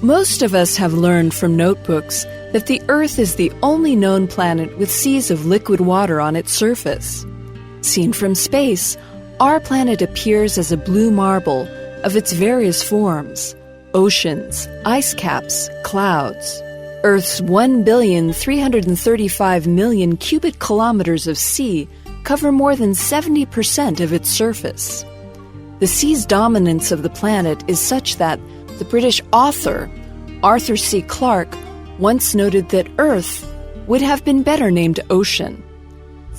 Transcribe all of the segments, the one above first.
Most of us have learned from notebooks that the Earth is the only known planet with seas of liquid water on its surface. Seen from space, our planet appears as a blue marble of its various forms: oceans, ice caps, clouds. Earth's 1,335,000,000 cubic kilometers of sea cover more than 70% of its surface. The sea's dominance of the planet is such that the British author Arthur C. Clarke once noted that Earth would have been better named ocean.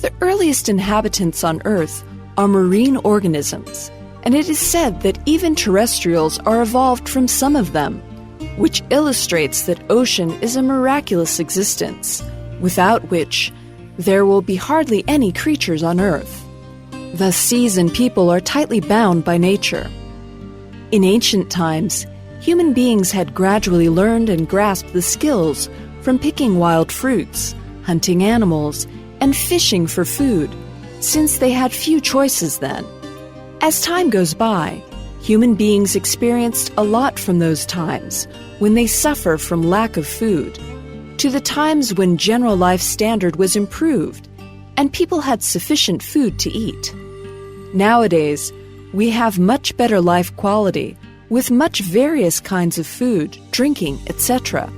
The earliest inhabitants on Earth are marine organisms, and it is said that even terrestrials are evolved from some of them, which illustrates that ocean is a miraculous existence, without which there will be hardly any creatures on Earth. Thus, seas and people are tightly bound by nature. In ancient times, human beings had gradually learned and grasped the skills from picking wild fruits, hunting animals, and fishing for food, since they had few choices then. As time goes by, human beings experienced a lot from those times when they suffer from lack of food, to the times when general life standard was improved and people had sufficient food to eat. Nowadays, we have much better life quality with much various kinds of food, drinking, etc.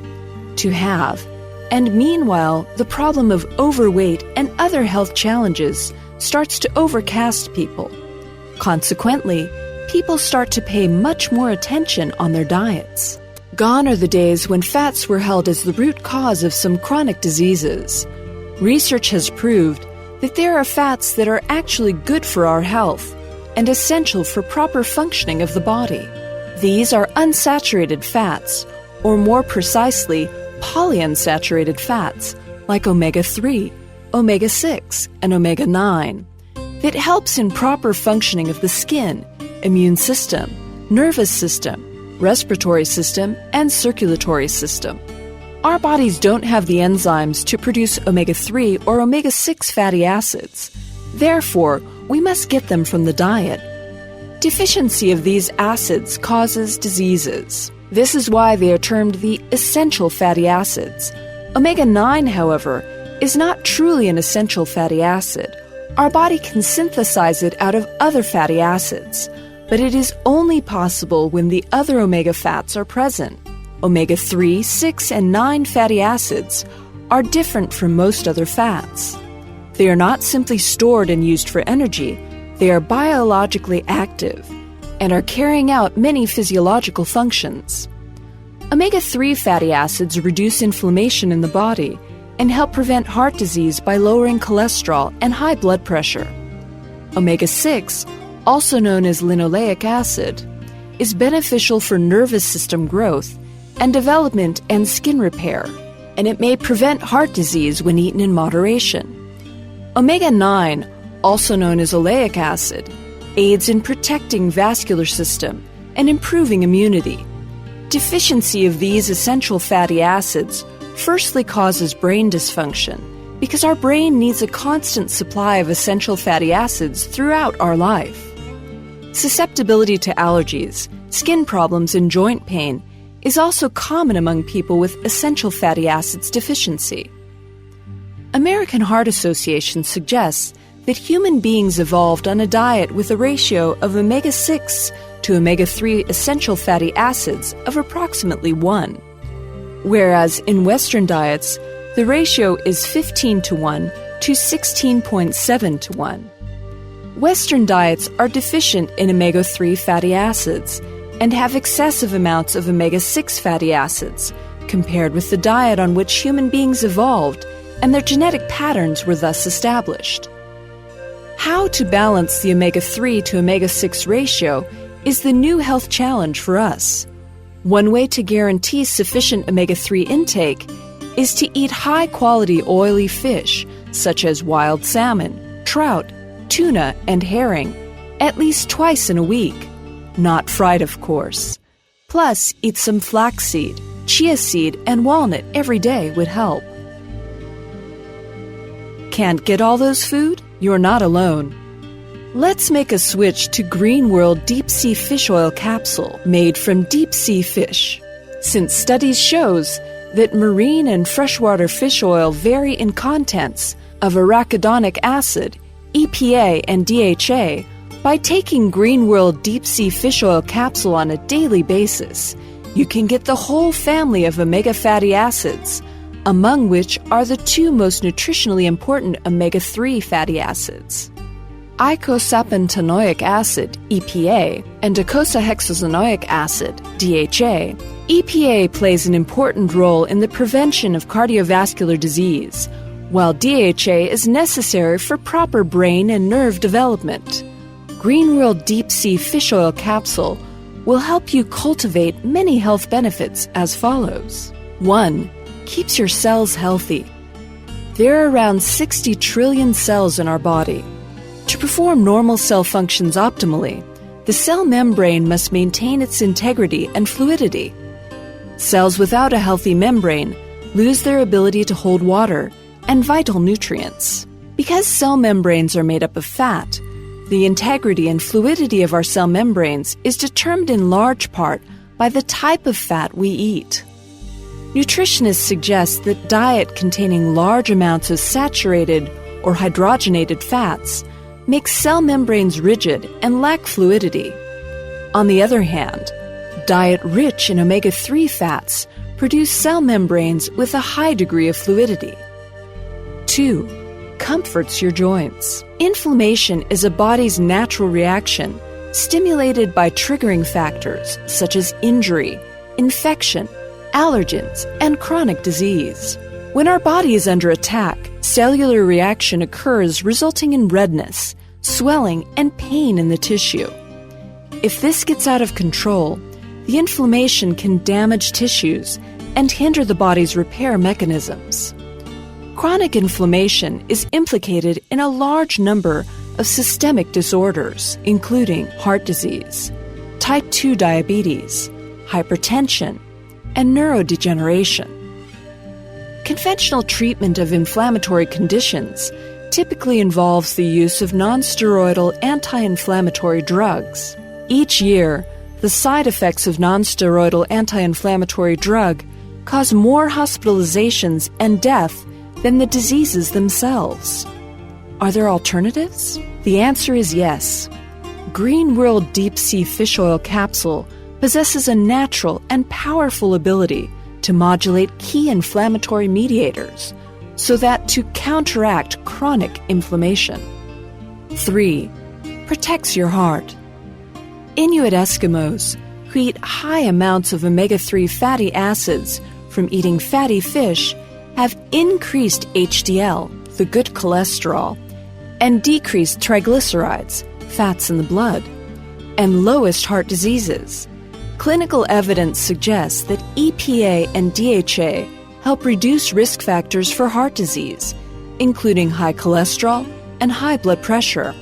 to have, and meanwhile the problem of overweight and other health challenges starts to overcast people. Consequently, people start to pay much more attention on their diets. Gone are the days when fats were held as the root cause of some chronic diseases. Research has proved that there are fats that are actually good for our health and essential for proper functioning of the body. These are unsaturated fats, or more precisely, polyunsaturated fats, like omega-3, omega-6, and omega-9, that helps in proper functioning of the skin, immune system, nervous system, respiratory system, and circulatory system. Our bodies don't have the enzymes to produce omega-3 or omega-6 fatty acids. Therefore, we must get them from the diet. Deficiency of these acids causes diseases. This is why they are termed the essential fatty acids. Omega-9, however, is not truly an essential fatty acid. Our body can synthesize it out of other fatty acids, but it is only possible when the other omega fats are present. Omega-3, 6, and 9 fatty acids are different from most other fats. They are not simply stored and used for energy, they are biologically active and are carrying out many physiological functions. Omega-3 fatty acids reduce inflammation in the body and help prevent heart disease by lowering cholesterol and high blood pressure. Omega-6, also known as linoleic acid, is beneficial for nervous system growth and development and skin repair, and it may prevent heart disease when eaten in moderation. Omega-9, also known as oleic acid, aids in protecting vascular system and improving immunity. Deficiency of these essential fatty acids firstly causes brain dysfunction because our brain needs a constant supply of essential fatty acids throughout our life. Susceptibility to allergies, skin problems, and joint pain is also common among people with essential fatty acids deficiency. American Heart Association suggests that human beings evolved on a diet with a ratio of omega-6 to omega-3 essential fatty acids of approximately 1, whereas in Western diets, the ratio is 15:1 to 16.7:1. Western diets are deficient in omega-3 fatty acids and have excessive amounts of omega-6 fatty acids compared with the diet on which human beings evolved, and their genetic patterns were thus established. How to balance the omega-3 to omega-6 ratio is the new health challenge for us. One way to guarantee sufficient omega-3 intake is to eat high-quality oily fish, such as wild salmon, trout, tuna, and herring, at least twice in a week. Not fried, of course. Plus, eat some flaxseed, chia seed, and walnut every day would help. Can't get all those food? You're not alone. Let's make a switch to Green World Deep Sea Fish Oil Capsule made from deep sea fish. since studies shows that marine and freshwater fish oil vary in contents of arachidonic acid, EPA, and DHA. By taking Green World Deep Sea Fish Oil Capsule on a daily basis, you can get the whole family of omega fatty acids, among which are the two most nutritionally important omega-3 fatty acids. Eicosapentaenoic acid, EPA, and docosahexaenoic acid, DHA. EPA plays an important role in the prevention of cardiovascular disease, while DHA is necessary for proper brain and nerve development. Green World Deep Sea Fish Oil Capsule will help you cultivate many health benefits as follows. 1. Keeps your cells healthy. There are around 60 trillion cells in our body. To perform normal cell functions optimally, the cell membrane must maintain its integrity and fluidity. Cells without a healthy membrane lose their ability to hold water and vital nutrients. Because cell membranes are made up of fat, the integrity and fluidity of our cell membranes is determined in large part by the type of fat we eat. Nutritionists suggest that diet containing large amounts of saturated or hydrogenated fats makes cell membranes rigid and lack fluidity. On the other hand, diet rich in omega-3 fats produce cell membranes with a high degree of fluidity. 2. Comforts your joints. Inflammation is a body's natural reaction stimulated by triggering factors such as injury, infection, allergens, and chronic disease. When our body is under attack, cellular reaction occurs resulting in redness, swelling, and pain in the tissue. If this gets out of control, the inflammation can damage tissues and hinder the body's repair mechanisms. Chronic inflammation is implicated in a large number of systemic disorders, including heart disease, type 2 diabetes, hypertension, and neurodegeneration. Conventional treatment of inflammatory conditions typically involves the use of nonsteroidal anti-inflammatory drugs. Each year, the side effects of nonsteroidal anti-inflammatory drug cause more hospitalizations and death than the diseases themselves. Are there alternatives? The answer is yes. Green World Deep Sea Fish Oil Capsule possesses a natural and powerful ability to modulate key inflammatory mediators so that to counteract chronic inflammation. 3. Protects your heart. Inuit Eskimos, who eat high amounts of omega-3 fatty acids from eating fatty fish, have increased HDL, the good cholesterol, and decreased triglycerides, fats in the blood, and lowest heart diseases. Clinical evidence suggests that EPA and DHA help reduce risk factors for heart disease, including high cholesterol and high blood pressure.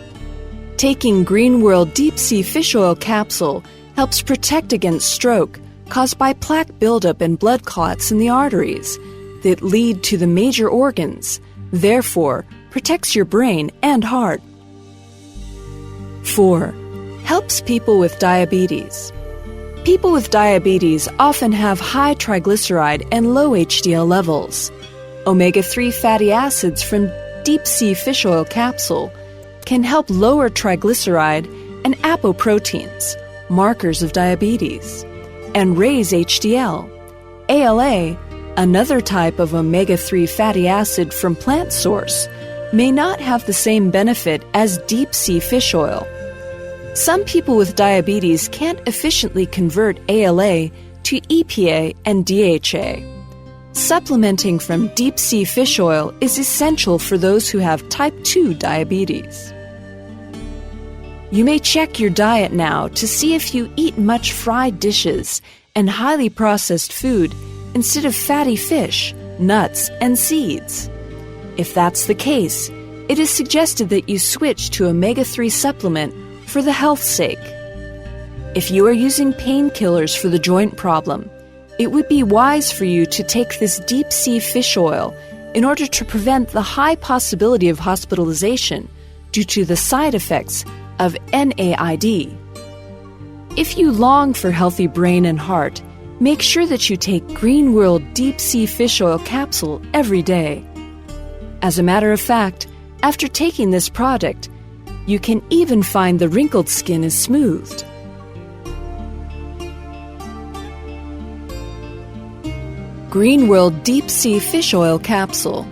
Taking Green World Deep Sea Fish Oil Capsule helps protect against stroke caused by plaque buildup and blood clots in the arteries that lead to the major organs, therefore protects your brain and heart. 4. Helps people with diabetes. People with diabetes often have high triglyceride and low HDL levels. Omega-3 fatty acids from Deep Sea Fish Oil Capsule can help lower triglyceride and apoproteins, markers of diabetes, and raise HDL. ALA, another type of omega-3 fatty acid from plant source, may not have the same benefit as deep sea fish oil. Some people with diabetes can't efficiently convert ALA to EPA and DHA. Supplementing from deep sea fish oil is essential for those who have type 2 diabetes. You may check your diet now to see if you eat much fried dishes and highly processed food instead of fatty fish, nuts, and seeds. If that's the case, it is suggested that you switch to omega-3 supplement for the health's sake. If you are using painkillers for the joint problem, it would be wise for you to take this deep sea fish oil in order to prevent the high possibility of hospitalization due to the side effects of NAID. If you long for healthy brain and heart, make sure that you take Green World Deep Sea Fish Oil Capsule every day. As a matter of fact, after taking this product, you can even find the wrinkled skin is smoothed. Green World Deep Sea Fish Oil Capsule.